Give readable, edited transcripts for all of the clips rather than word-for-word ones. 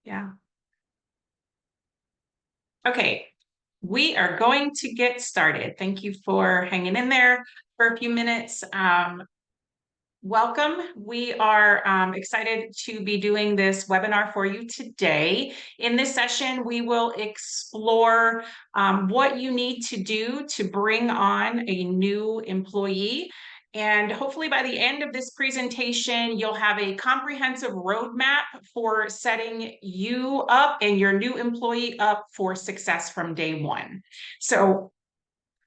Yeah. Okay, we are going to get started. Thank you for hanging in there for a few minutes. Welcome. We are excited to be doing this webinar for you today. In this session, we will explore what you need to do to bring on a new employee. And hopefully by the end of this presentation, you'll have a comprehensive roadmap for setting you up and your new employee up for success from day one. So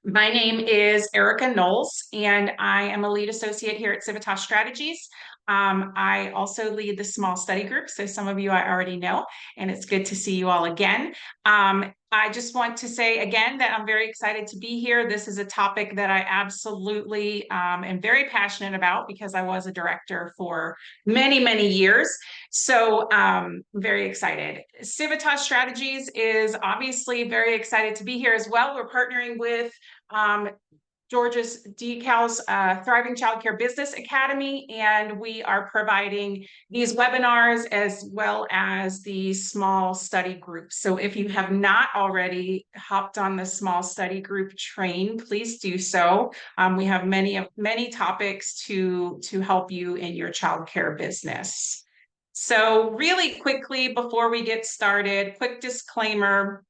my name is Erica Knowles, and I am a lead associate here at Civitas Strategies. I also lead the small study group, so some of you I already know, and it's good to see you all again. I just want to say again that I'm very excited to be here. This is a topic that I absolutely am very passionate about because I was a director for many, many years. So very excited. Civitas Strategies is obviously very excited to be here as well. We're partnering with George's Decal's Thriving Childcare Business Academy, and we are providing these webinars as well as the small study groups. So if you have not already hopped on the small study group train, please do so. We have many topics to help you in your childcare business. So really quickly before we get started, quick disclaimer.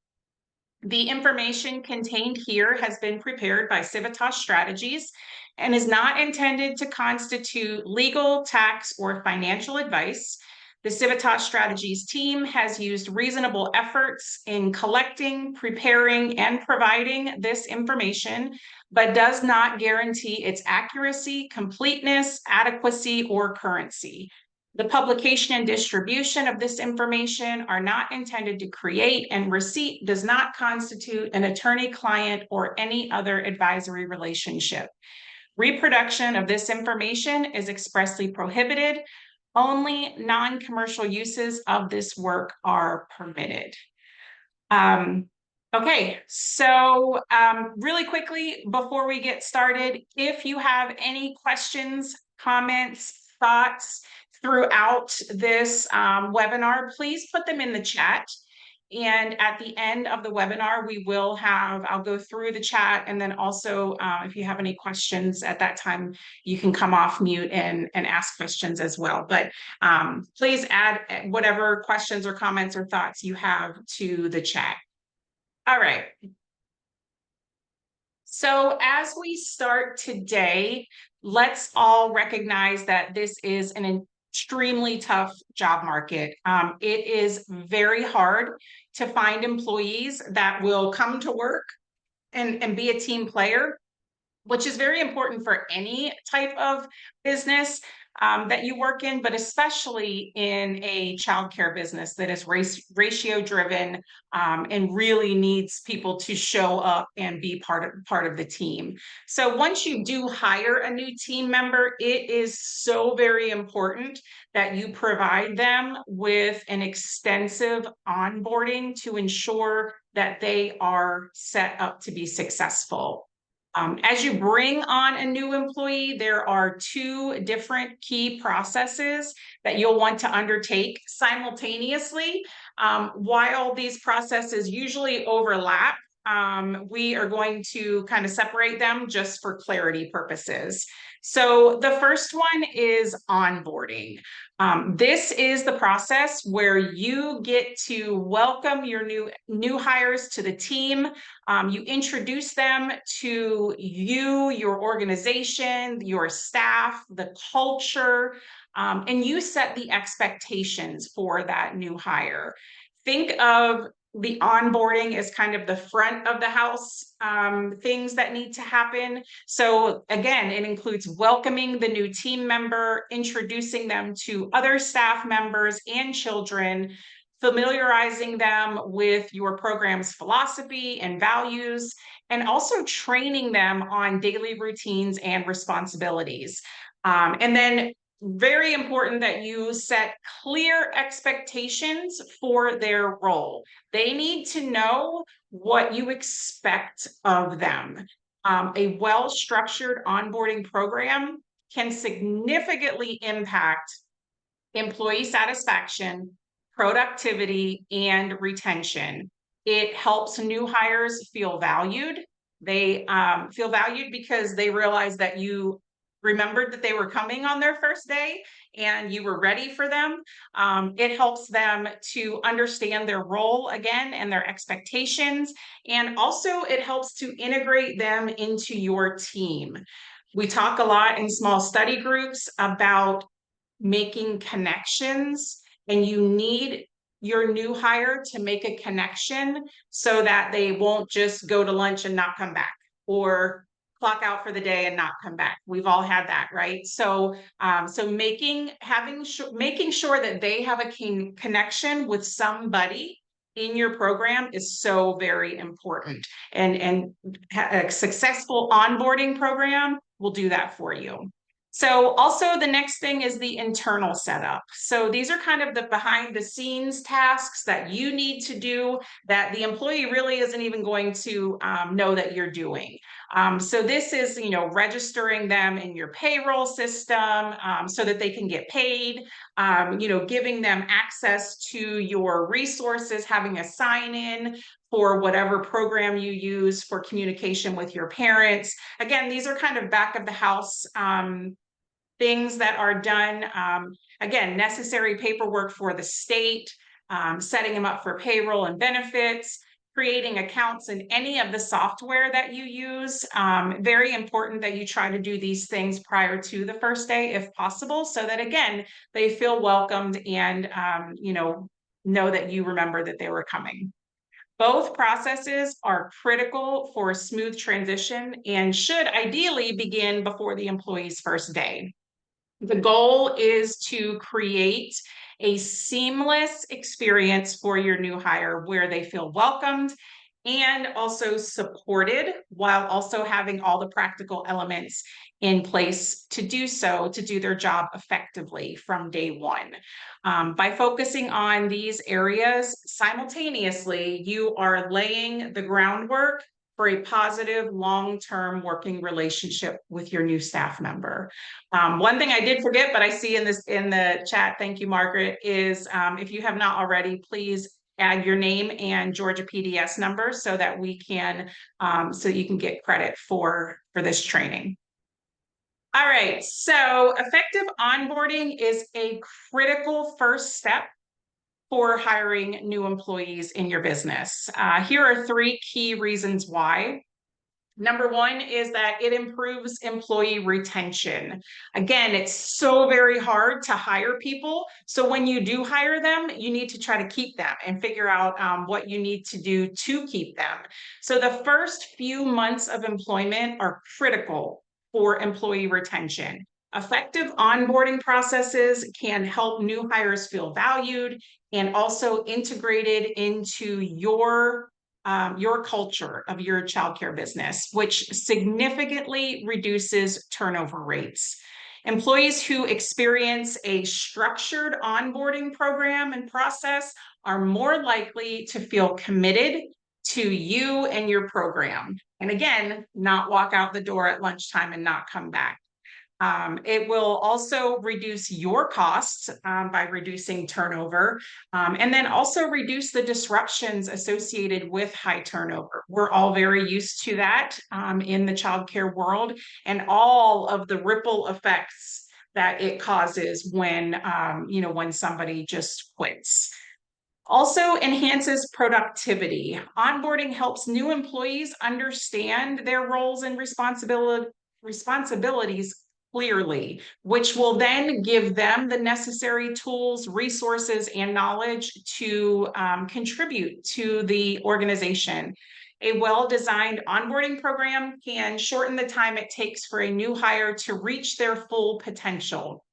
The information contained here has been prepared by Civitas Strategies and is not intended to constitute legal, tax, or financial advice. The Civitas Strategies team has used reasonable efforts in collecting, preparing, and providing this information, but does not guarantee its accuracy, completeness, adequacy, or currency. The publication and distribution of this information are not intended to create, and receipt does not constitute an attorney-client or any other advisory relationship. Reproduction of this information is expressly prohibited. Only non-commercial uses of this work are permitted. Okay, so really quickly before we get started, if you have any questions, comments, thoughts throughout this webinar, please put them in the chat. And at the end of the webinar, I'll go through the chat, and then also if you have any questions at that time, you can come off mute and ask questions as well. But please add whatever questions or comments or thoughts you have to the chat. All right. So as we start today, let's all recognize that this is an extremely tough job market. It is very hard to find employees that will come to work and be a team player, which is very important for any type of business that you work in, but especially in a childcare business that is ratio driven and really needs people to show up and be part of the team. So once you do hire a new team member, it is so very important that you provide them with an extensive onboarding to ensure that they are set up to be successful. As you bring on a new employee, there are two different key processes that you'll want to undertake simultaneously. While these processes usually overlap, we are going to kind of separate them just for clarity purposes. So the first one is onboarding. This is the process where you get to welcome your new hires to the team. You introduce them to you, your organization, your staff, the culture, and you set the expectations for that new hire. Think of the onboarding as kind of the front of the house things that need to happen. So again, it includes welcoming the new team member, introducing them to other staff members and children, familiarizing them with your program's philosophy and values, and also training them on daily routines and responsibilities. And then very important that you set clear expectations for their role. They need to know what you expect of them. A well-structured onboarding program can significantly impact employee satisfaction, productivity, and retention. It helps new hires feel valued. They feel valued because they realize that you remembered that they were coming on their first day and you were ready for them. It helps them to understand their role again and their expectations. And also, it helps to integrate them into your team. We talk a lot in small study groups about making connections, and you need your new hire to make a connection so that they won't just go to lunch and not come back, or clock out for the day and not come back. We've all had that, right? So making sure that they have a connection with somebody in your program is so very important. And a successful onboarding program will do that for you. So also the next thing is the internal setup. So these are kind of the behind the scenes tasks that you need to do that the employee really isn't even going to know that you're doing. So this is, registering them in your payroll system so that they can get paid, giving them access to your resources, having a sign in for whatever program you use for communication with your parents. Again, these are kind of back of the house things that are done. Again, necessary paperwork for the state, setting them up for payroll and benefits, creating accounts in any of the software that you use. Very important that you try to do these things prior to the first day if possible, so that again, they feel welcomed and know that you remember that they were coming. Both processes are critical for a smooth transition and should ideally begin before the employee's first day. The goal is to create a seamless experience for your new hire where they feel welcomed and also supported, while also having all the practical elements in place to do so, to do their job effectively from day one. By focusing on these areas simultaneously, you are laying the groundwork for a positive long-term working relationship with your new staff member. One thing I did forget, but I see in the chat, thank you, Margaret, is if you have not already, please add your name and Georgia PDS number so that we can, so you can get credit for this training. All right, so effective onboarding is a critical first step for hiring new employees in your business. Here are 3 key reasons why. Number 1 is that it improves employee retention. Again, it's so very hard to hire people. So when you do hire them, you need to try to keep them and figure out what you need to do to keep them. So the first few months of employment are critical for employee retention. Effective onboarding processes can help new hires feel valued and also integrated into your culture of your childcare business, which significantly reduces turnover rates. Employees who experience a structured onboarding program and process are more likely to feel committed to you and your program. And again, not walk out the door at lunchtime and not come back. It will also reduce your costs by reducing turnover, and then also reduce the disruptions associated with high turnover. We're all very used to that in the childcare world, and all of the ripple effects that it causes when when somebody just quits. Also enhances productivity. Onboarding helps new employees understand their roles and responsibilities clearly, which will then give them the necessary tools, resources, and knowledge to contribute to the organization. A well-designed onboarding program can shorten the time it takes for a new hire to reach their full potential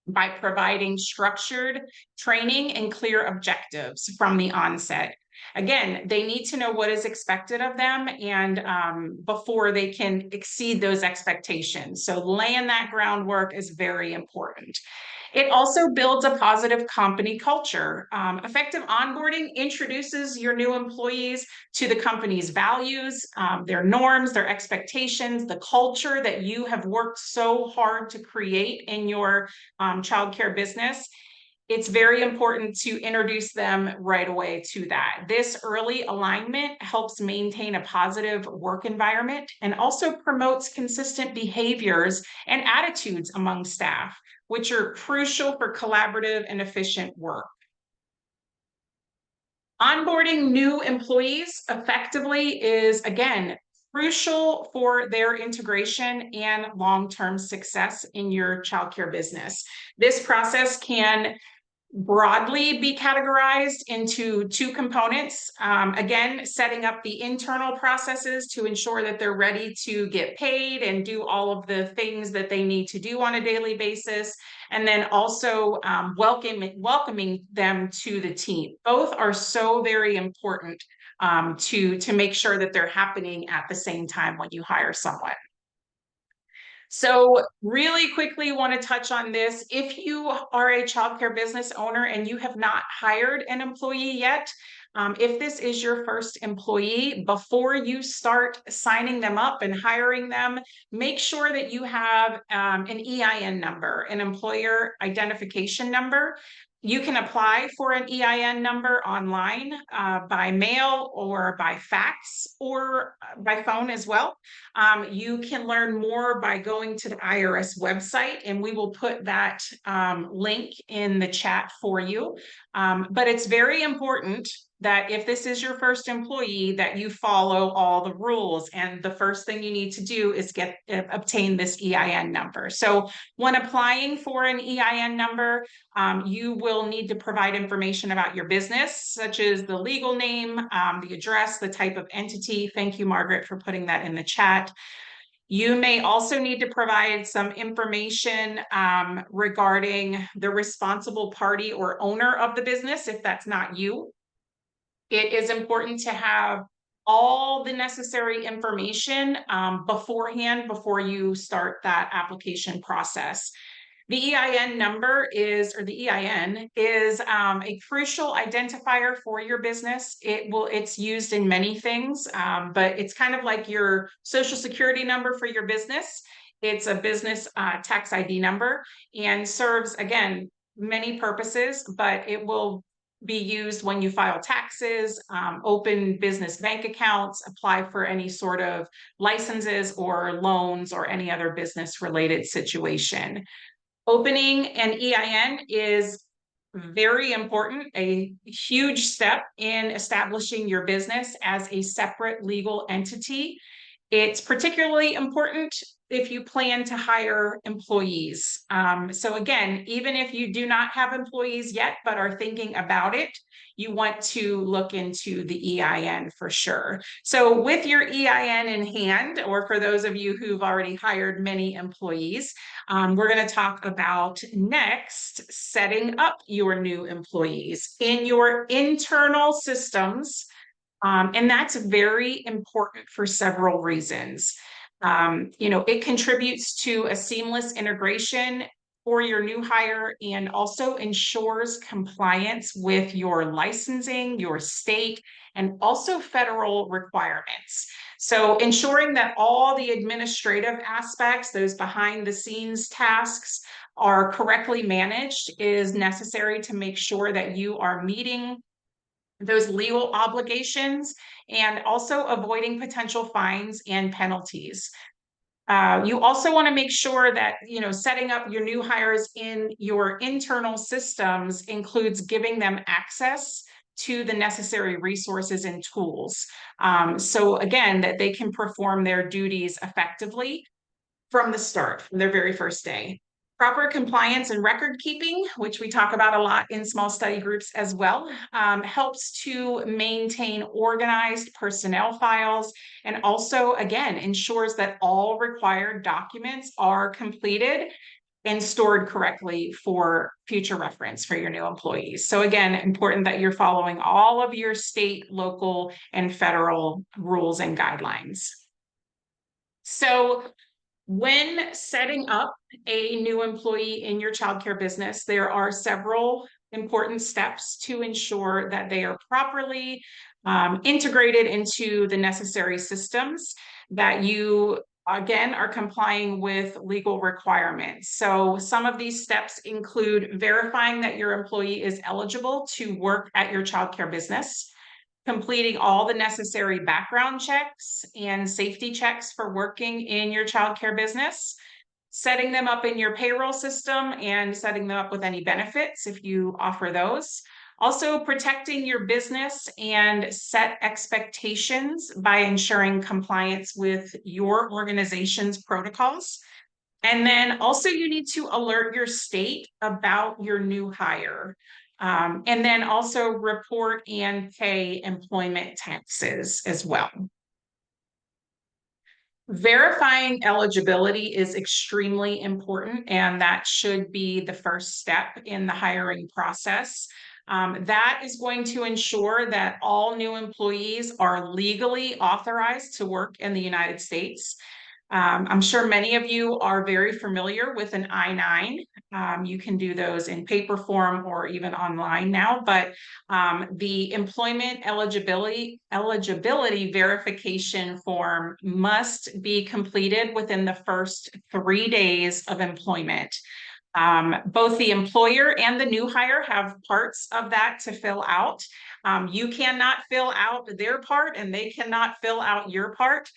by providing structured training and clear objectives from the onset. Again, they need to know what is expected of them and before they can exceed those expectations. So laying that groundwork is very important. It also builds a positive company culture. Effective onboarding introduces your new employees to the company's values, their norms, their expectations, the culture that you have worked so hard to create in your childcare business. it's very important to introduce them right away to that. This early alignment helps maintain a positive work environment and also promotes consistent behaviors and attitudes among staff, which are crucial for collaborative and efficient work. Onboarding new employees effectively is, again, crucial for their integration and long-term success in your childcare business. This process can broadly be categorized into two components. Again, setting up the internal processes to ensure that they're ready to get paid and do all of the things that they need to do on a daily basis. And then also welcoming them to the team. Both are so very important to make sure that they're happening at the same time when you hire someone. So really quickly want to touch on this. If you are a childcare business owner and you have not hired an employee yet, if this is your first employee, before you start signing them up and hiring them, make sure that you have an EIN number, an employer identification number. You can apply for an EIN number online by mail or by fax or by phone as well. You can learn more by going to the IRS website, and we will put that link in the chat for you. But it's very important that if this is your first employee, that you follow all the rules. And the first thing you need to do is obtain this EIN number. So when applying for an EIN number, you will need to provide information about your business, such as the legal name, the address, the type of entity. Thank you, Margaret, for putting that in the chat. You may also need to provide some information regarding the responsible party or owner of the business, if that's not you. It is important to have all the necessary information beforehand before you start that application process. The EIN number or the EIN is a crucial identifier for your business. It's used in many things, but it's kind of like your social security number for your business. It's a business tax ID number and serves, again, many purposes, but it will be used when you file taxes, open business bank accounts, apply for any sort of licenses or loans or any other business related situation. Opening an EIN is very important, a huge step in establishing your business as a separate legal entity. It's particularly important if you plan to hire employees. So again, even if you do not have employees yet, but are thinking about it, you want to look into the EIN for sure. So with your EIN in hand, or for those of you who've already hired many employees, we're going to talk about next setting up your new employees in your internal systems. And that's very important for several reasons. It contributes to a seamless integration for your new hire and also ensures compliance with your licensing, your state, and also federal requirements. So ensuring that all the administrative aspects, those behind the scenes tasks, are correctly managed is necessary to make sure that you are meeting those legal obligations and also avoiding potential fines and penalties. You also want to make sure that, setting up your new hires in your internal systems includes giving them access to the necessary resources and tools. So again, that they can perform their duties effectively from the start, from their very first day. Proper compliance and record keeping, which we talk about a lot in small study groups as well, helps to maintain organized personnel files and also, again, ensures that all required documents are completed and stored correctly for future reference for your new employees. So again, important that you're following all of your state, local, and federal rules and guidelines. So when setting up a new employee in your childcare business, there are several important steps to ensure that they are properly integrated into the necessary systems that you again, are complying with legal requirements. So some of these steps include verifying that your employee is eligible to work at your childcare business, completing all the necessary background checks and safety checks for working in your childcare business, setting them up in your payroll system and setting them up with any benefits if you offer those. Also, protecting your business and set expectations by ensuring compliance with your organization's protocols. And then also, you need to alert your state about your new hire. And then also report and pay employment taxes as well. Verifying eligibility is extremely important, and that should be the first step in the hiring process. That is going to ensure that all new employees are legally authorized to work in the United States. I'm sure many of you are very familiar with an I-9. You can do those in paper form or even online now, but the employment eligibility verification form must be completed within the first 3 days of employment. Both the employer and the new hire have parts of that to fill out. You cannot fill out their part and they cannot fill out your part.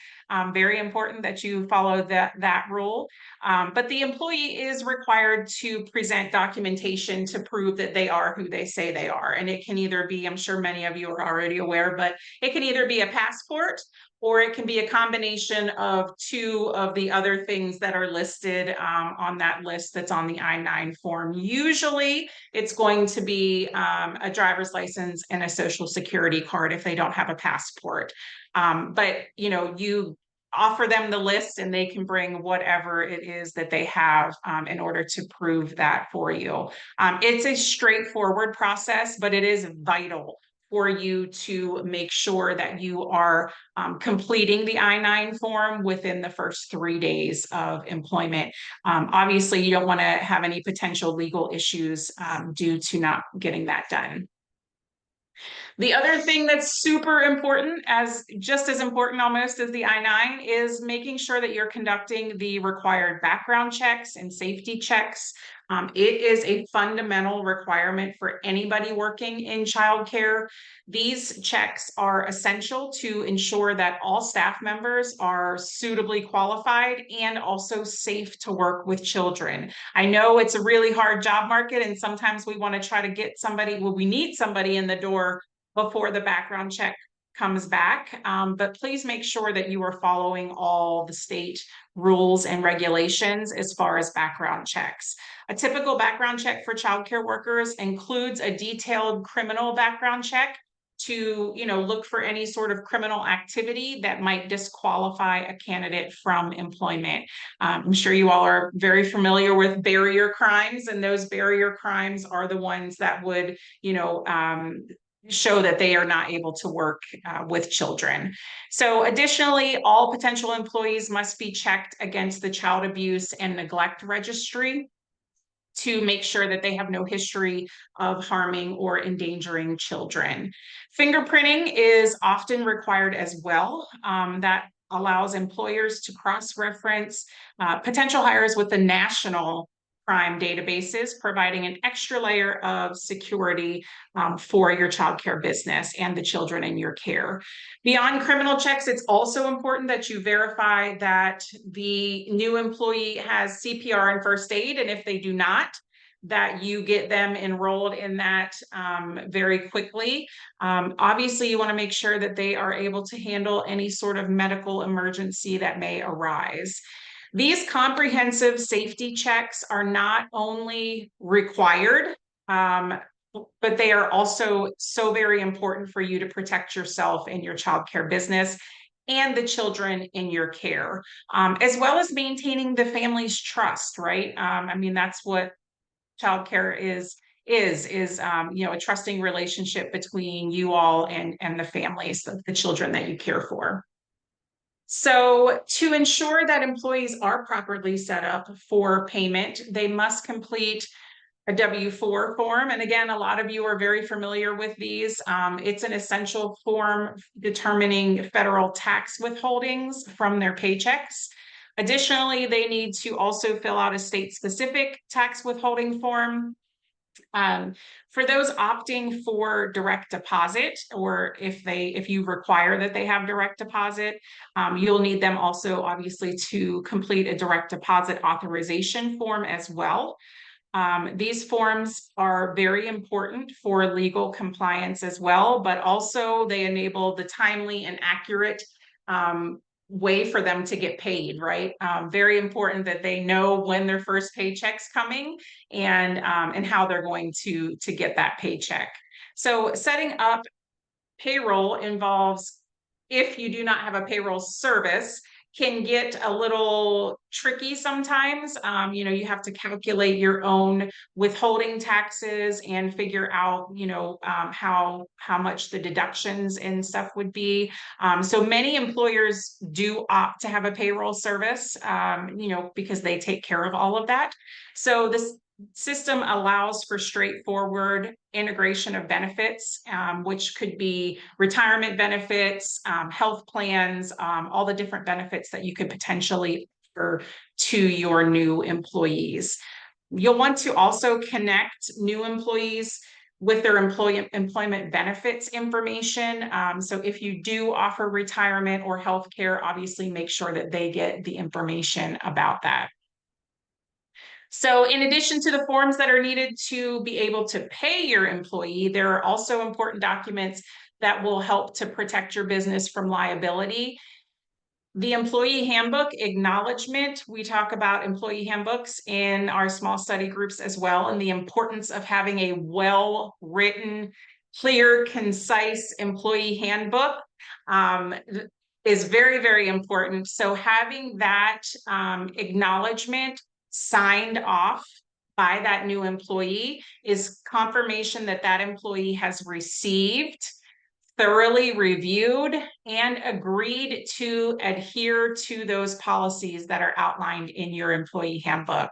Very important that you follow that rule. But the employee is required to present documentation to prove that they are who they say they are. And it can either be, I'm sure many of you are already aware, but it can either be a passport or it can be a combination of 2 of the other things that are listed on that list that's on the I-9 form. Usually it's going to be a driver's license and a social security card if they don't have a passport. But you offer them the list and they can bring whatever it is that they have in order to prove that for you. It's a straightforward process, but it is vital for you to make sure that you are completing the I-9 form within the first 3 days of employment. Obviously, you don't want to have any potential legal issues due to not getting that done. The other thing that's super important, just as important almost as the I-9, is making sure that you're conducting the required background checks and safety checks. It is a fundamental requirement for anybody working in childcare. These checks are essential to ensure that all staff members are suitably qualified and also safe to work with children. I know it's a really hard job market, and sometimes we want to try to get somebody, well, we need somebody in the door before the background check comes back. But please make sure that you are following all the state rules and regulations as far as background checks. A typical background check for childcare workers includes a detailed criminal background check to look for any sort of criminal activity that might disqualify a candidate from employment. I'm sure you all are very familiar with barrier crimes, and those barrier crimes are the ones that would show that they are not able to work with children. So additionally, all potential employees must be checked against the Child Abuse and Neglect Registry to make sure that they have no history of harming or endangering children. Fingerprinting is often required as well. That allows employers to cross-reference potential hires with the national crime databases, providing an extra layer of security for your childcare business and the children in your care. Beyond criminal checks, it's also important that you verify that the new employee has CPR and first aid, and if they do not, that you get them enrolled in that very quickly. Obviously, you want to make sure that they are able to handle any sort of medical emergency that may arise. These comprehensive safety checks are not only required, but they are also so very important for you to protect yourself and your childcare business and the children in your care, as well as maintaining the family's trust, right? I mean, that's what childcare is a trusting relationship between you all and the families, the children that you care for. So to ensure that employees are properly set up for payment, they must complete a W-4 form. And again, a lot of you are very familiar with these. It's an essential form determining federal tax withholdings from their paychecks. Additionally, they need to also fill out a state-specific tax withholding form. Um, for those opting for direct deposit, or if you require that they have direct deposit, you'll need them also obviously to complete a direct deposit authorization form as well. These forms are very important for legal compliance as well, but also they enable the timely and accurate way for them to get paid, right? Very important that they know when their first paycheck's coming and how they're going to get that paycheck. So setting up payroll involves, if you do not have a payroll service, can get a little tricky sometimes. You have to calculate your own withholding taxes and figure out, how much the deductions and stuff would be. So many employers do opt to have a payroll service, because they take care of all of that. So this system allows for straightforward integration of benefits, which could be retirement benefits, health plans, all the different benefits that you could potentially offer to your new employees. You'll want to also connect new employees with their employment benefits information. So if you do offer retirement or healthcare, obviously make sure that they get the information about that. So in addition to the forms that are needed to be able to pay your employee, there are also important documents that will help to protect your business from liability. The employee handbook acknowledgement, we talk about employee handbooks in our small study groups as well, and the importance of having a well-written, clear, concise employee handbook is very, very important. So having that acknowledgement signed off by that new employee is confirmation that that employee has received, thoroughly reviewed, and agreed to adhere to those policies that are outlined in your employee handbook.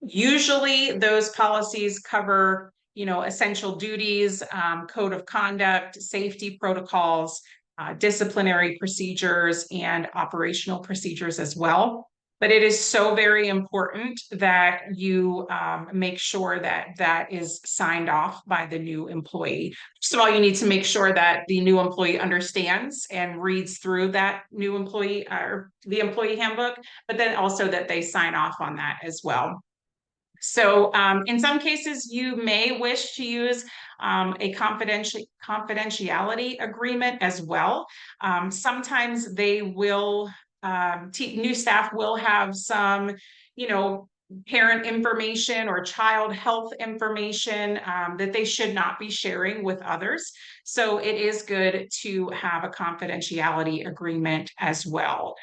Usually those policies cover, essential duties, code of conduct, safety protocols, disciplinary procedures, and operational procedures as well. But it is so very important that you make sure that that is signed off by the new employee. First of all, you need to make sure that the new employee understands and reads through that new employee or the employee handbook, but then also that they sign off on that as well. So in some cases, you may wish to use a confidentiality agreement as well. Sometimes they will, new staff will have some, parent information or child health information that they should not be sharing with others. So it is good to have a confidentiality agreement as well.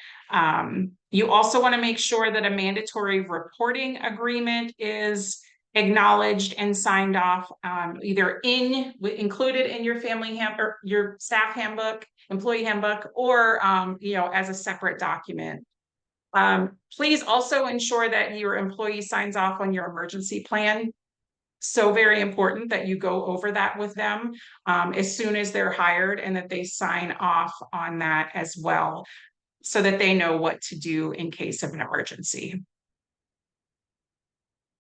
You also want to make sure that a mandatory reporting agreement is acknowledged and signed off, either included in your family or your staff handbook, employee handbook, or as a separate document. Please also ensure that your employee signs off on your emergency plan. So very important that you go over that with them as soon as they're hired, and that they sign off on that as well, so that they know what to do in case of an emergency.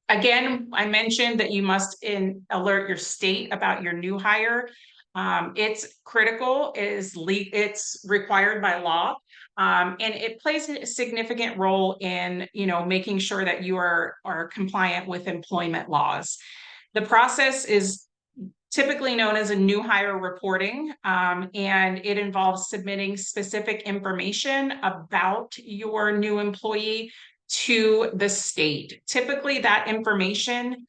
Again, I mentioned that you must alert your state about your new hire. It's critical, it's required by law, and it plays a significant role in making sure that you are compliant with employment laws. The process is typically known as a new hire reporting, and it involves submitting specific information about your new employee to the state. Typically, that information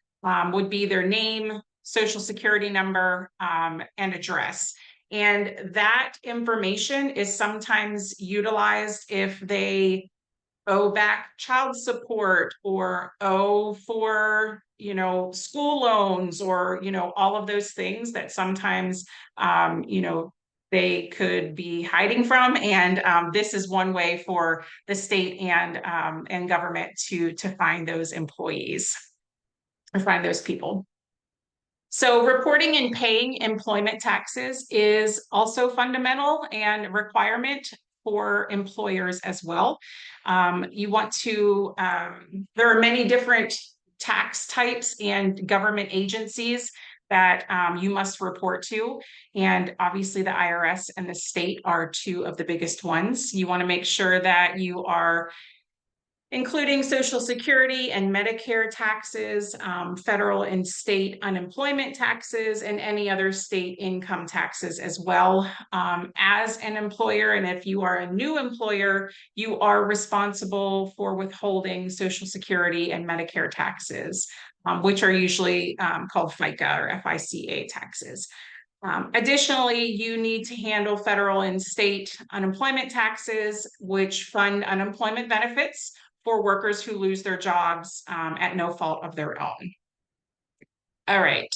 would be their name, social security number, and address. And that information is sometimes utilized if they owe back child support or owe for school loans, or all of those things that sometimes they could be hiding from. And this is one way for the state and government to find those employees or find those people. So reporting and paying employment taxes is also fundamental and requirement for employers as well. You want to, there are many different tax types and government agencies that you must report to. And obviously the IRS and the state are two of the biggest ones. You want to make sure that you are including Social Security and Medicare taxes, federal and state unemployment taxes, and any other state income taxes as well. As an employer, and if you are a new employer, you are responsible for withholding Social Security and Medicare taxes, which are usually called FICA or FICA taxes. Additionally, you need to handle federal and state unemployment taxes, which fund unemployment benefits for workers who lose their jobs at no fault of their own. All right.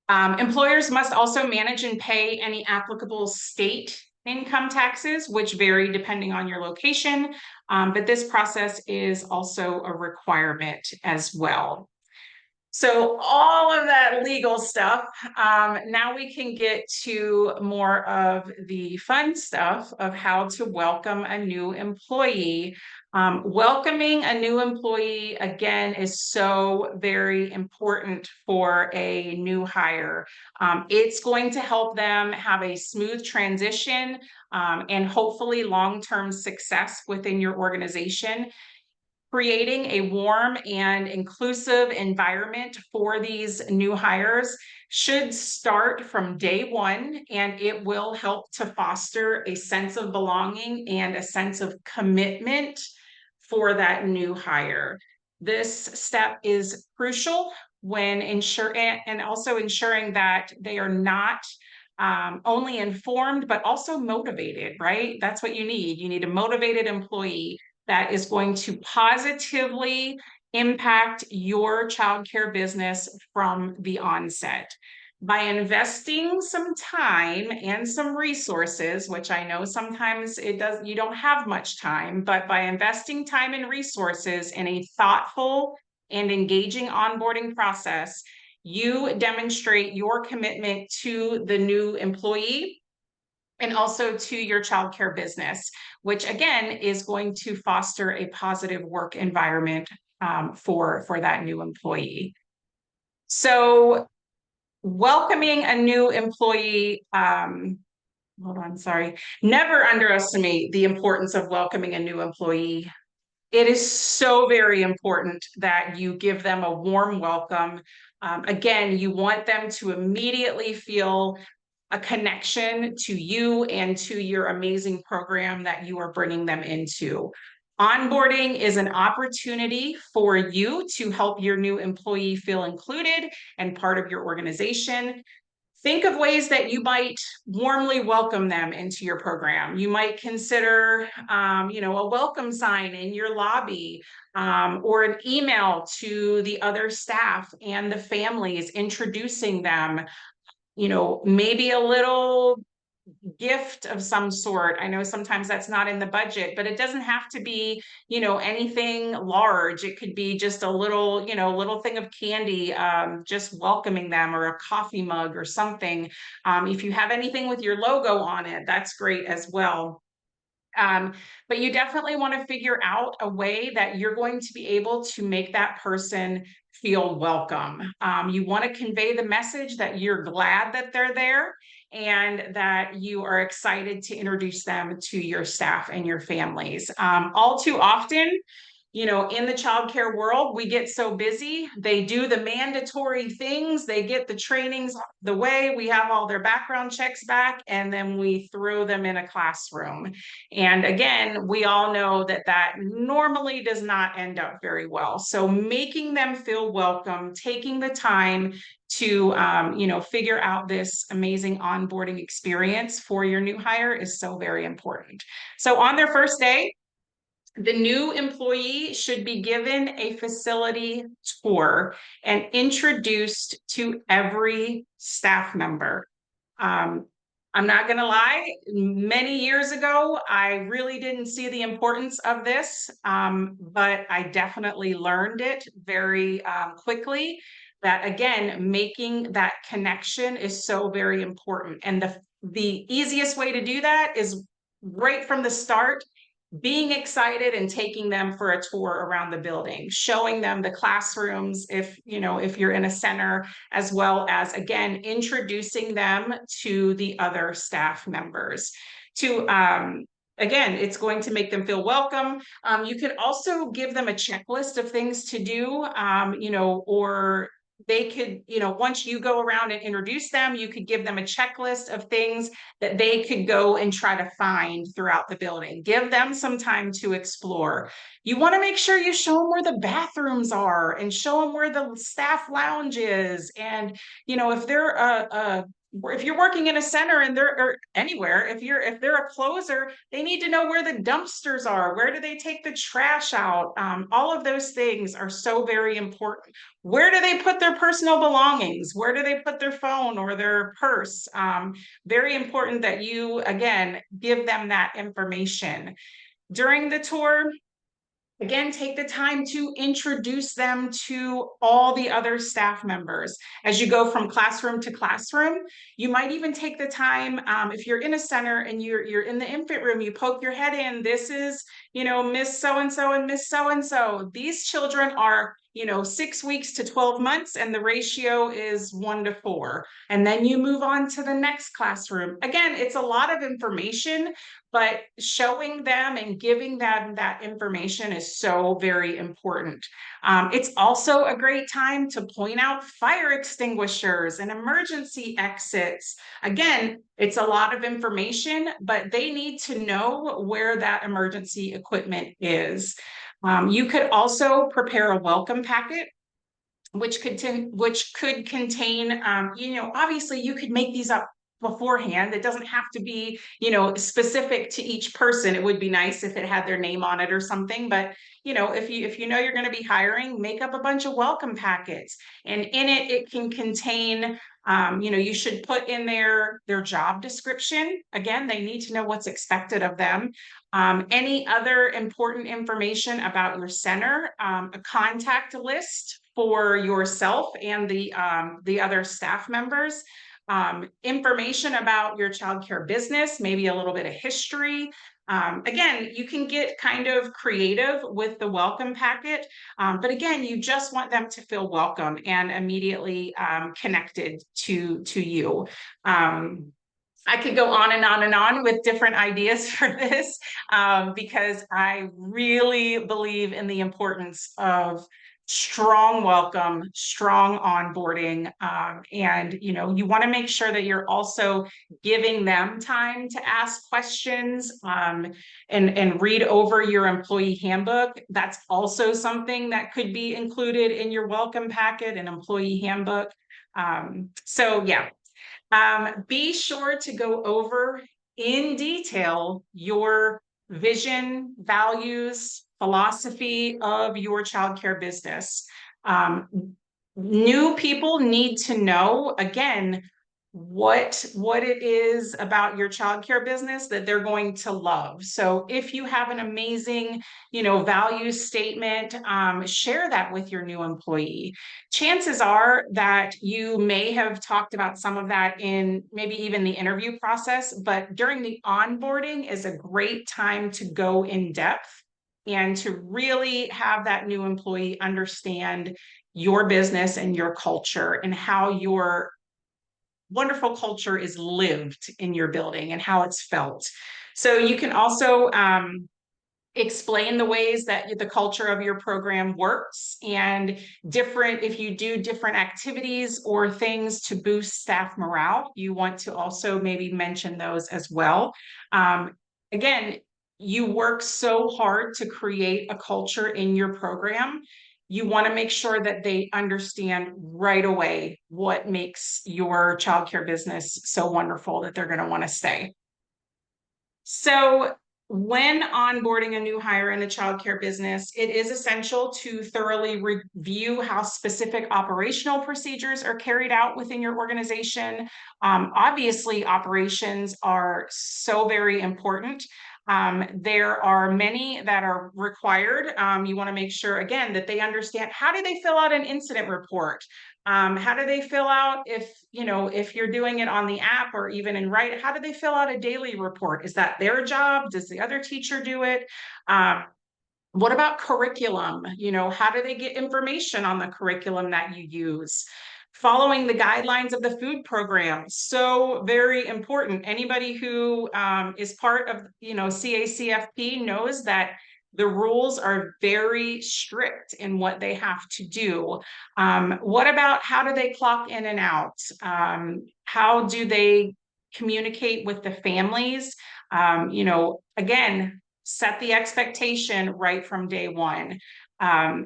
Employers must also manage and pay any applicable state income taxes, which vary depending on your location, but this process is also a requirement as well. So all of that legal stuff, now we can get to more of the fun stuff of how to welcome a new employee. Welcoming a new employee, again, is so very important for a new hire. It's going to help them have a smooth transition and hopefully long-term success within your organization. Creating a warm and inclusive environment for these new hires should start from day one, and it will help to foster a sense of belonging and a sense of commitment for that new hire. This step is crucial when also ensuring that they are not only informed, but also motivated, right? That's what you need. You need a motivated employee that is going to positively impact your childcare business from the onset. By investing some time and some resources, which I know sometimes you don't have much time, but by investing time and resources in a thoughtful and engaging onboarding process, you demonstrate your commitment to the new employee and also to your childcare business, which again is going to foster a positive work environment for that new employee. So welcoming a new employee, never underestimate the importance of welcoming a new employee. It is so very important that you give them a warm welcome. Again, you want them to immediately feel a connection to you and to your amazing program that you are bringing them into. Onboarding is an opportunity for you to help your new employee feel included and part of your organization. Think of ways that you might warmly welcome them into your program. You might consider, a welcome sign in your lobby, or an email to the other staff and the families introducing them. Maybe a little gift of some sort. I know sometimes that's not in the budget, but it doesn't have to be, anything large. It could be just a little, little thing of candy, just welcoming them, or a coffee mug or something. If you have anything with your logo on it, that's great as well. But you definitely want to figure out a way that you're going to be able to make that person feel welcome. You want to convey the message that you're glad that they're there and that you are excited to introduce them to your staff and your families. All too often, in the childcare world, we get so busy. They do the mandatory things, they get the trainings the way, we have all their background checks back, and then we throw them in a classroom. And again, we all know that that normally does not end up very well. So making them feel welcome, taking the time to figure out this amazing onboarding experience for your new hire is so very important. So on their first day, the new employee should be given a facility tour and introduced to every staff member. I'm not going to lie, many years ago, I really didn't see the importance of this, but I definitely learned it very quickly, that again, making that connection is so very important. And the easiest way to do that is right from the start, being excited and taking them for a tour around the building, showing them the classrooms if you're in a center, as well as, again, introducing them to the other staff members. To Again, it's going to make them feel welcome. You could also give them a checklist of things to do, or they could, once you go around and introduce them, you could give them a checklist of things that they could go and try to find throughout the building. Give them some time to explore. You want to make sure you show them where the bathrooms are and show them where the staff lounge is. And, if they're if you're working in a center and they're or anywhere, if they're a closer, they need to know where the dumpsters are. Where do they take the trash out? All of those things are so very important. Where do they put their personal belongings? Where do they put their phone or their purse? Very important that you, again, give them that information. During the tour, again, take the time to introduce them to all the other staff members. As you go from classroom to classroom, you might even take the time, if you're in a center and you're in the infant room, you poke your head in. This is, Miss So-and-so and Miss So-and-so. These children are, 6 weeks to 12 months, and the ratio is 1 to 4. And then you move on to the next classroom. Again, it's a lot of information, but showing them and giving them that information is so very important. It's also a great time to point out fire extinguishers and emergency exits. Again, it's a lot of information, but they need to know where that emergency equipment is. You could also prepare a welcome packet, which could contain, obviously you could make these up beforehand. It doesn't have to be, specific to each person. It would be nice if it had their name on it or something, but if you know you're going to be hiring, make up a bunch of welcome packets, and in it can contain, you should put in their job description. Again, they need to know what's expected of them. Any other important information about your center, a contact list for yourself and the other staff members, information about your childcare business, maybe a little bit of history. Again, you can get kind of creative with the welcome packet, but again, you just want them to feel welcome and immediately connected to you. I could go on and on and on with different ideas for this, because I really believe in the importance of strong welcome, strong onboarding. And, you want to make sure that you're also giving them time to ask questions, and read over your employee handbook. That's also something that could be included in your welcome packet, an employee handbook. So yeah, be sure to go over in detail your vision, values, philosophy of your childcare business. New people need to know, again, what it is about your childcare business that they're going to love. So if you have an amazing, value statement, share that with your new employee. Chances are that you may have talked about some of that in maybe even the interview process, but during the onboarding is a great time to go in depth and to really have that new employee understand your business and your culture and how your wonderful culture is lived in your building and how it's felt. So you can also explain the ways that the culture of your program works, and if you do different activities or things to boost staff morale, you want to also maybe mention those as well. Again, you work so hard to create a culture in your program. You want to make sure that they understand right away what makes your childcare business so wonderful that they're going to want to stay. So when onboarding a new hire in a childcare business, it is essential to thoroughly review how specific operational procedures are carried out within your organization. Obviously, operations are so very important. There are many that are required. You want to make sure, again, that they understand, how do they fill out an incident report? How do they fill out if you're doing it on the app or even in write? How do they fill out a daily report? Is that their job? Does the other teacher do it? Um, what about curriculum? How do they get information on the curriculum that you use? Following the guidelines of the food program, so very important. Anybody who is part of, CACFP knows that the rules are very strict in what they have to do. What about how do they clock in and out? How do they communicate with the families? Again, set the expectation right from day one.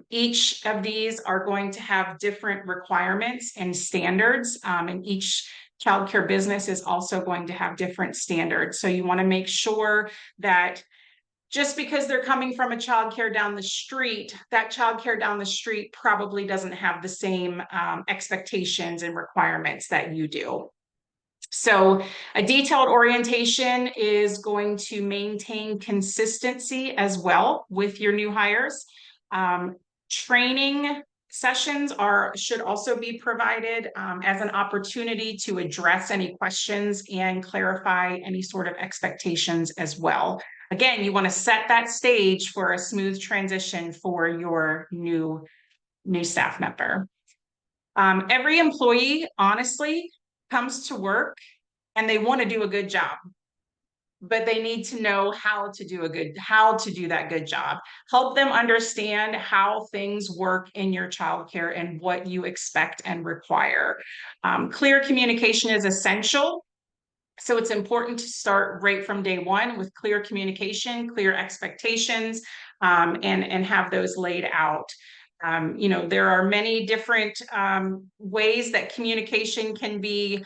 Each of these are going to have different requirements and standards, and each childcare business is also going to have different standards. So you want to make sure that just because they're coming from a childcare down the street, that childcare down the street probably doesn't have the same expectations and requirements that you do. So a detailed orientation is going to maintain consistency as well with your new hires. Training sessions should also be provided as an opportunity to address any questions and clarify any sort of expectations as well. Again, you want to set that stage for a smooth transition for your new staff member. Every employee, honestly, comes to work and they want to do a good job, but they need to know how to do that good job. Help them understand how things work in your childcare and what you expect and require. Clear communication is essential. So it's important to start right from day one with clear communication, clear expectations, and have those laid out. There are many different ways that communication can be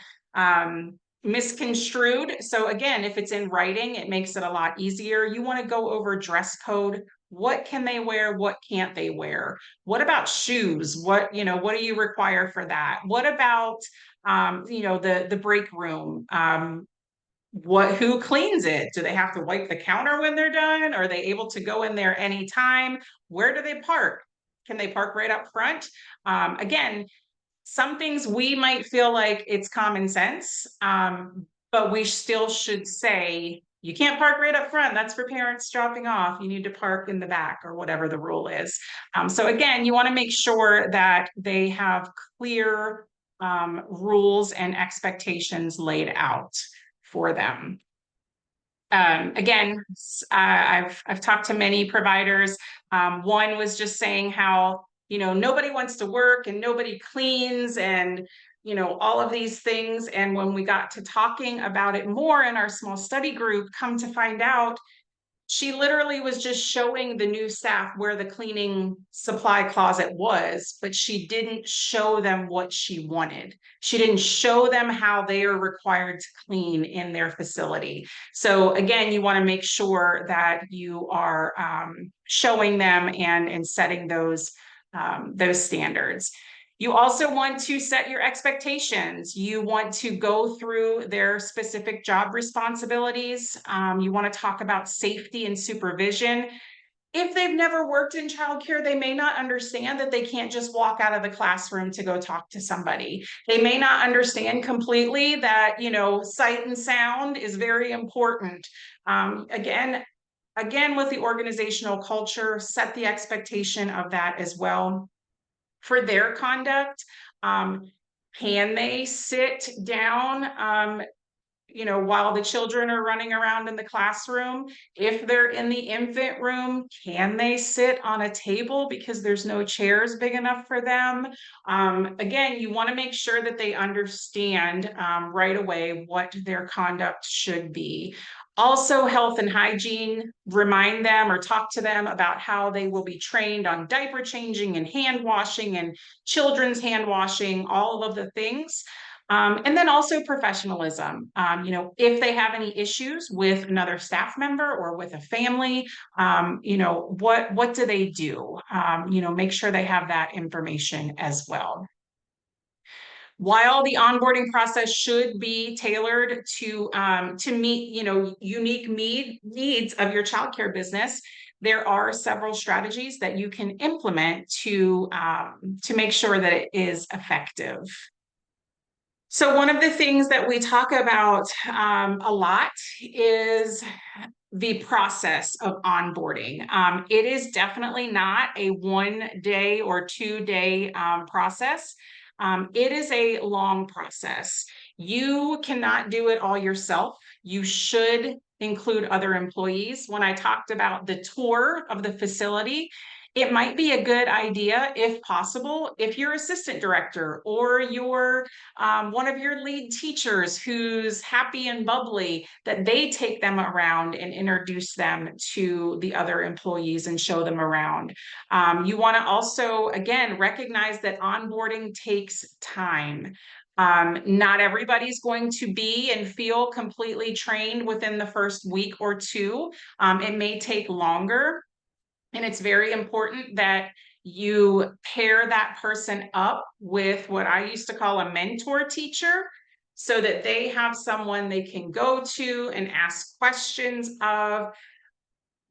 misconstrued. So again, if it's in writing, it makes it a lot easier. You want to go over dress code. What can they wear? What can't they wear? What about shoes? What do you require for that? What about the break room? Who cleans it? Do they have to wipe the counter when they're done? Are they able to go in there anytime? Where do they park? Can they park right up front? Again, some things we might feel like it's common sense, but we still should say, you can't park right up front. That's for parents dropping off. You need to park in the back or whatever the rule is. So again, you want to make sure that they have clear rules and expectations laid out for them. Again, I've talked to many providers. One was just saying how nobody wants to work and nobody cleans and all of these things. And when we got to talking about it more in our small study group, come to find out, she literally was just showing the new staff where the cleaning supply closet was, but she didn't show them what she wanted. She didn't show them how they are required to clean in their facility. So again, you want to make sure that you are showing them and setting those standards. You also want to set your expectations. You want to go through their specific job responsibilities. You want to talk about safety and supervision. If they've never worked in childcare, they may not understand that they can't just walk out of the classroom to go talk to somebody. They may not understand completely that, sight and sound is very important. Again, with the organizational culture, set the expectation of that as well. For their conduct, can they sit down while the children are running around in the classroom? If they're in the infant room, can they sit on a table because there's no chairs big enough for them? Again, you want to make sure that they understand right away what their conduct should be. Also, health and hygiene, remind them or talk to them about how they will be trained on diaper changing and hand washing and children's hand washing, all of the things. And then also professionalism. If they have any issues with another staff member or with a family, what do they do? Make sure they have that information as well. While the onboarding process should be tailored to meet unique needs of your childcare business, there are several strategies that you can implement to make sure that it is effective. So one of the things that we talk about a lot is the process of onboarding. It is definitely not a 1 day or 2 day process. It is a long process. You cannot do it all yourself. You should include other employees. When I talked about the tour of the facility, it might be a good idea, if possible, if your assistant director or your one of your lead teachers who's happy and bubbly, that they take them around and introduce them to the other employees and show them around. You want to also, again, recognize that onboarding takes time. Not everybody's going to be and feel completely trained within the first week or two. It may take longer. And it's very important that you pair that person up with what I used to call a mentor teacher, so that they have someone they can go to and ask questions of.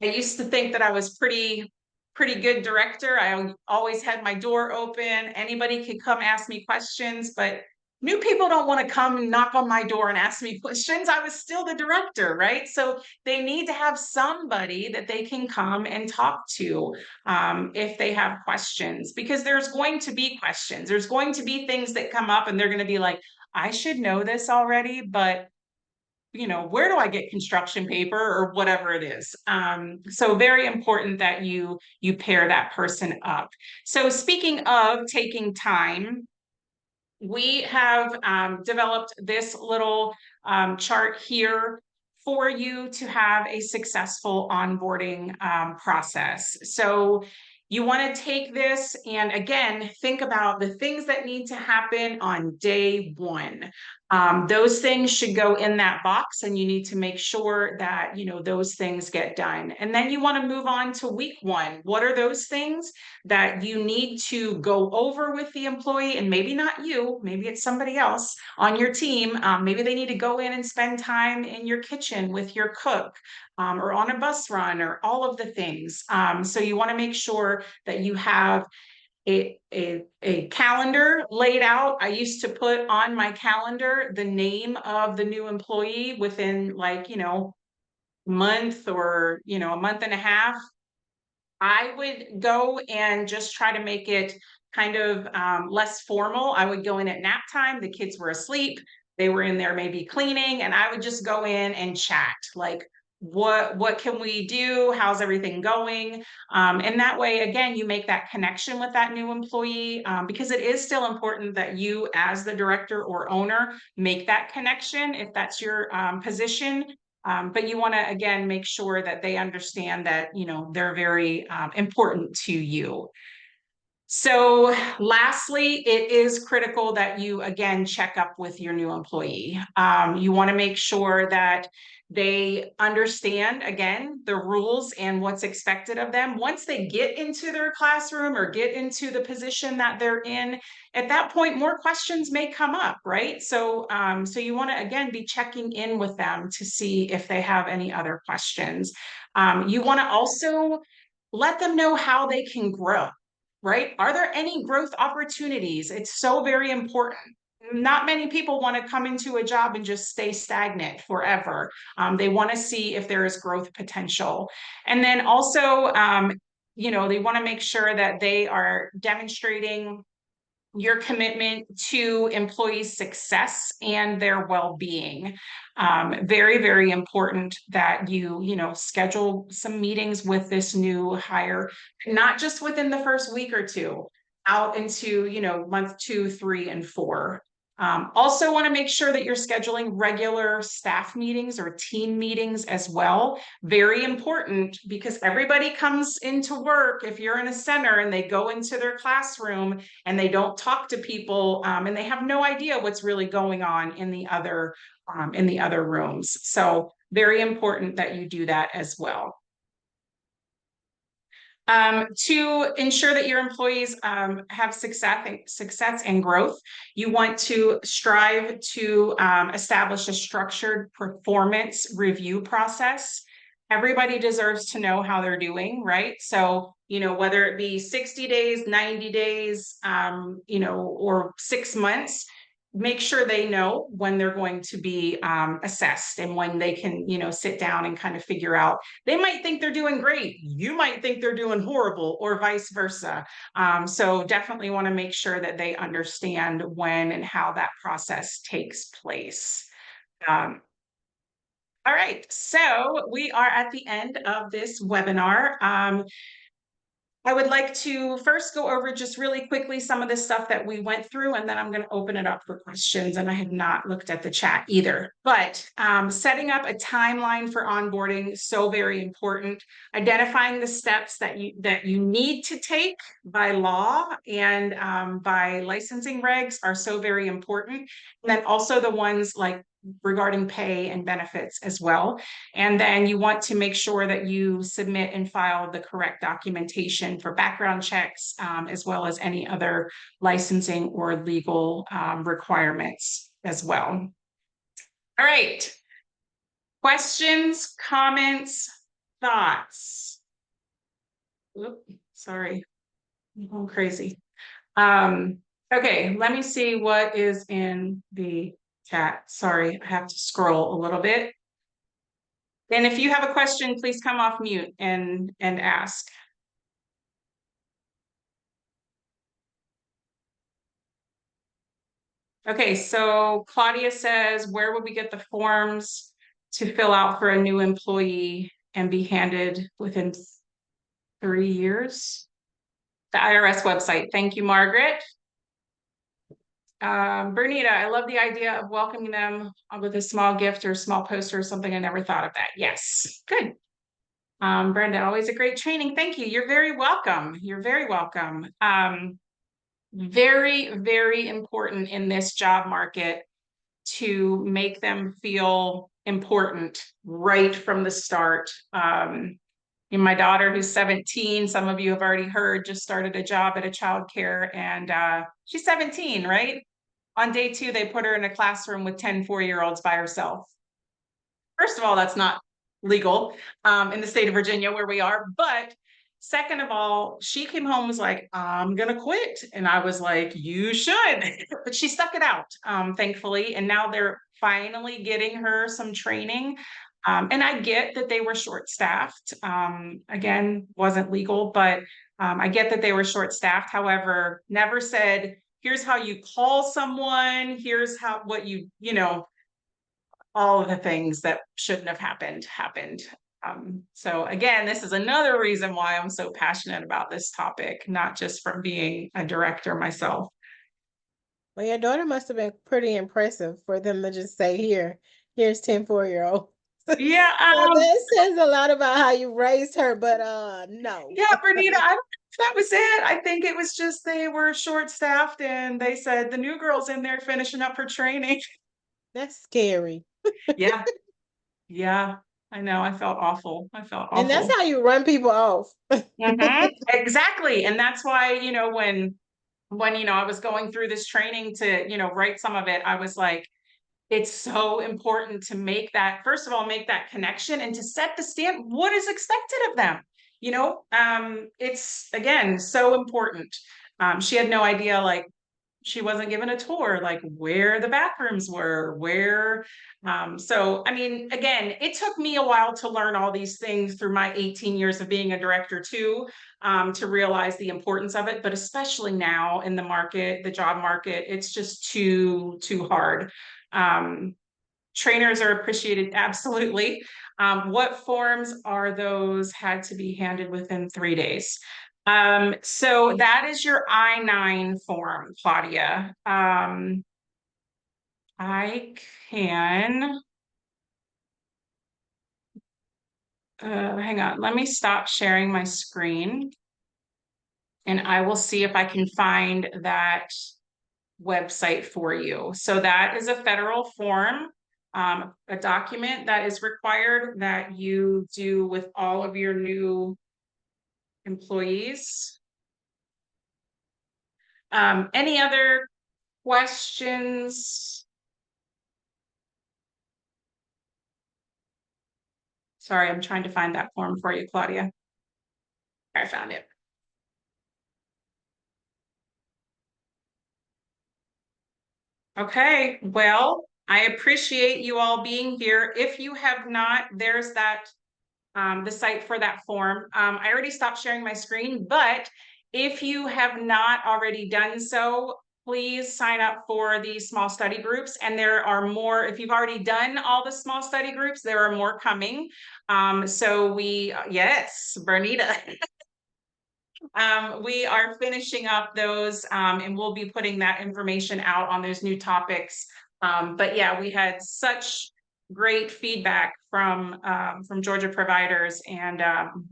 I used to think that I was pretty good director. I always had my door open. Anybody could come ask me questions, but new people don't want to come and knock on my door and ask me questions. I was still the director, right? So they need to have somebody that they can come and talk to if they have questions, because there's going to be questions. There's going to be things that come up and they're going to be like, I should know this already, but where do I get construction paper or whatever it is? So very important that you pair that person up. So speaking of taking time, we have developed this little chart here for you to have a successful onboarding process. So you want to take this and, again, think about the things that need to happen on day one. Those things should go in that box, and you need to make sure that those things get done. And then you want to move on to week one. What are those things that you need to go over with the employee? And maybe not you, maybe it's somebody else on your team. Maybe they need to go in and spend time in your kitchen with your cook, or on a bus run, or all of the things. So you want to make sure that you have a calendar laid out. I used to put on my calendar the name of the new employee within, like, month, or a month and a half. I would go and just try to make it kind of less formal. I would go in at nap time. The kids were asleep. They were in there maybe cleaning, and I would just go in and chat, like, what can we do? How's everything going? And that way, again, you make that connection with that new employee, because it is still important that you, as the director or owner, make that connection if that's your position. But you want to, again, make sure that they understand that, they're very important to you. So lastly, it is critical that you, again, check up with your new employee. You want to make sure that they understand, again, the rules and what's expected of them. Once they get into their classroom or get into the position that they're in, at that point, more questions may come up, right? So, so you want to, again, be checking in with them to see if they have any other questions. You want to also let them know how they can grow. Right? Are there any growth opportunities? It's so very important. Not many people want to come into a job and just stay stagnant forever. They want to see if there is growth potential. And then also, they want to make sure that they are demonstrating your commitment to employee success and their well-being. Very, very important that you schedule some meetings with this new hire, not just within the first week or two, out into month 2, 3, and 4. Also want to make sure that you're scheduling regular staff meetings or team meetings as well. Very important, because everybody comes into work, if you're in a center, and they go into their classroom and they don't talk to people, and they have no idea what's really going on in the other rooms. So very important that you do that as well. To ensure that your employees have success and growth, you want to strive to establish a structured performance review process. everybody deserves to know how they're doing, right? So, whether it be 60 days, 90 days, or 6 months, make sure they know when they're going to be assessed and when they can, sit down and kind of figure out. They might think they're doing great. You might think they're doing horrible, or vice versa. So definitely want to make sure that they understand when and how that process takes place. Um, all right, so we are at the end of this webinar. I would like to first go over just really quickly some of the stuff that we went through, and then I'm going to open it up for questions. And I have not looked at the chat either. But setting up a timeline for onboarding, so very important. Identifying the steps that you need to take by law and by licensing regs are so very important. And then also the ones like regarding pay and benefits as well. And then you want to make sure that you submit and file the correct documentation for background checks, as well as any other licensing or legal requirements as well. All right. Questions, comments, thoughts? Oop, sorry, I'm going crazy. Okay, let me see what is in the chat. Sorry, I have to scroll a little bit. And if you have a question, please come off mute and ask. Okay, so Claudia says, where would we get the forms to fill out for a new employee and be handed within 3 years? The IRS website. Thank you, Margaret. Bernita, I love the idea of welcoming them with a small gift or small poster or something. I never thought of that. Yes, good. Brenda, always a great training. Thank you. You're very welcome. You're very welcome. Very, very important in this job market to make them feel important right from the start. And my daughter, who's 17, some of you have already heard, just started a job at a childcare, and she's 17, right? On day 2, they put her in a classroom with 10 4-year-olds by herself. First of all, that's not legal in the state of Virginia where we are. But second of all, she came home and was like, I'm going to quit. And I was like, you should. But she stuck it out, thankfully. And now they're finally getting her some training. And I get that they were short staffed. Again, wasn't legal, but I get that they were short staffed. However, never said, here's how you call someone. Here's how, what all of the things that shouldn't have happened. So again, this is another reason why I'm so passionate about this topic, not just from being a director myself. Well, your daughter must have been pretty impressive for them to just say, here's 10 4-year-old. Yeah. So that says a lot about how you raised her, but no. Yeah, Bernita, I don't know if that was it. I think it was just they were short staffed and they said the new girl's in there finishing up her training. That's scary. Yeah. Yeah. I know. I felt awful. And that's how you run people off. Exactly. And that's why, when I was going through this training to, write some of it, I was like, it's so important to make that, first of all, make that connection and to set the stand, what is expected of them. It's again so important. She had no idea, like, she wasn't given a tour, like where the bathrooms were, where. So, I mean, again, it took me a while to learn all these things through my 18 years of being a director too, to realize the importance of it. But especially now in the market, the job market, it's just too hard. Trainers are appreciated, absolutely. What forms are those had to be handed within 3 days? So that is your I-9 form, Claudia. I can, hang on, let me stop sharing my screen and I will see if I can find that website for you. So that is a federal form, a document that is required that you do with all of your new employees. Any other questions? Sorry, I'm trying to find that form for you, Claudia. I found it. Okay, well, I appreciate you all being here. If you have not, there's that the site for that form. I already stopped sharing my screen, but if you have not already done so, please sign up for the small study groups. And there are more, if you've already done all the small study groups, there are more coming. Yes, Bernita. We are finishing up those and we'll be putting that information out on those new topics. But yeah, we had such great feedback from Georgia providers, and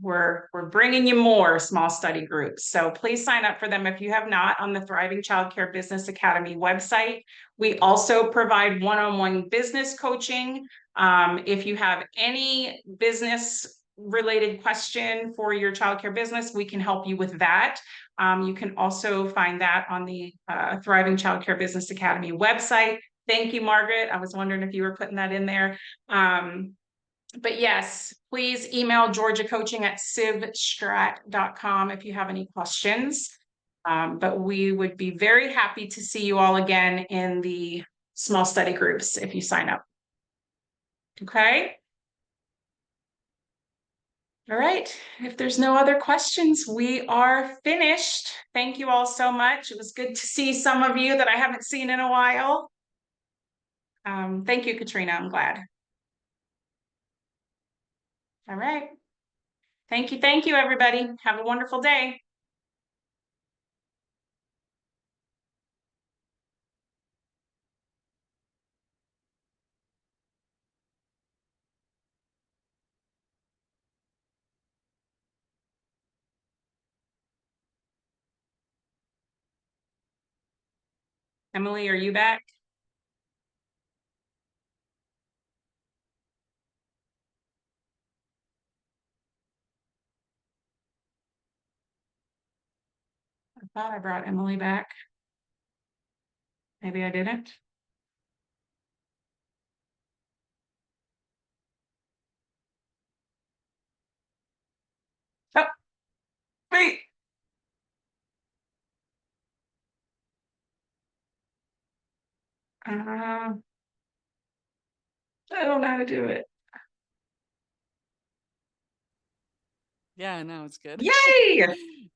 we're bringing you more small study groups. So please sign up for them if you have not on the Thriving Childcare Business Academy website. We also provide one-on-one business coaching. If you have any business related question for your childcare business, we can help you with that. You can also find that on the Thriving Childcare Business Academy website. Thank you, Margaret. I was wondering if you were putting that in there. But yes, please email georgiacoaching@civstrat.com if you have any questions. But we would be very happy to see you all again in the small study groups if you sign up. Okay. All right, if there's no other questions, we are finished. Thank you all so much. It was good to see some of you that I haven't seen in a while. Thank you, Katrina, I'm glad. All right. Thank you, everybody. Have a wonderful day. Emily, are you back? I thought I brought Emily back. Maybe I didn't. Oh, wait. I don't know how to do it. Yeah, no, it's good. Yay!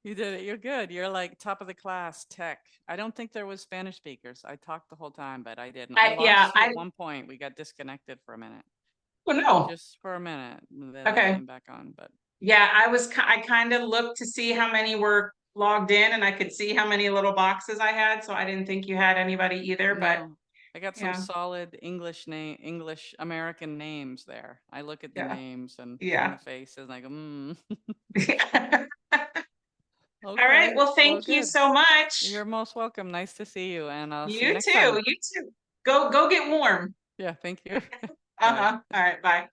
You did it. You're good. You're like top of the class tech. I don't think there was Spanish speakers. I talked the whole time, but I didn't. I lost you at one point. We got disconnected for a minute. Oh no. Just for a minute. Then okay. I came back on, but yeah, I kind of looked to see how many were logged in, and I could see how many little boxes I had, so I didn't think you had anybody either. no, but I got some solid English American names there. I look at the names and the faces, like, Okay. All right. Well, thank you so much. You're most welcome. Nice to see you, and I'll see you You next time. too. You too. Go get warm. Yeah, thank you. All right. Bye.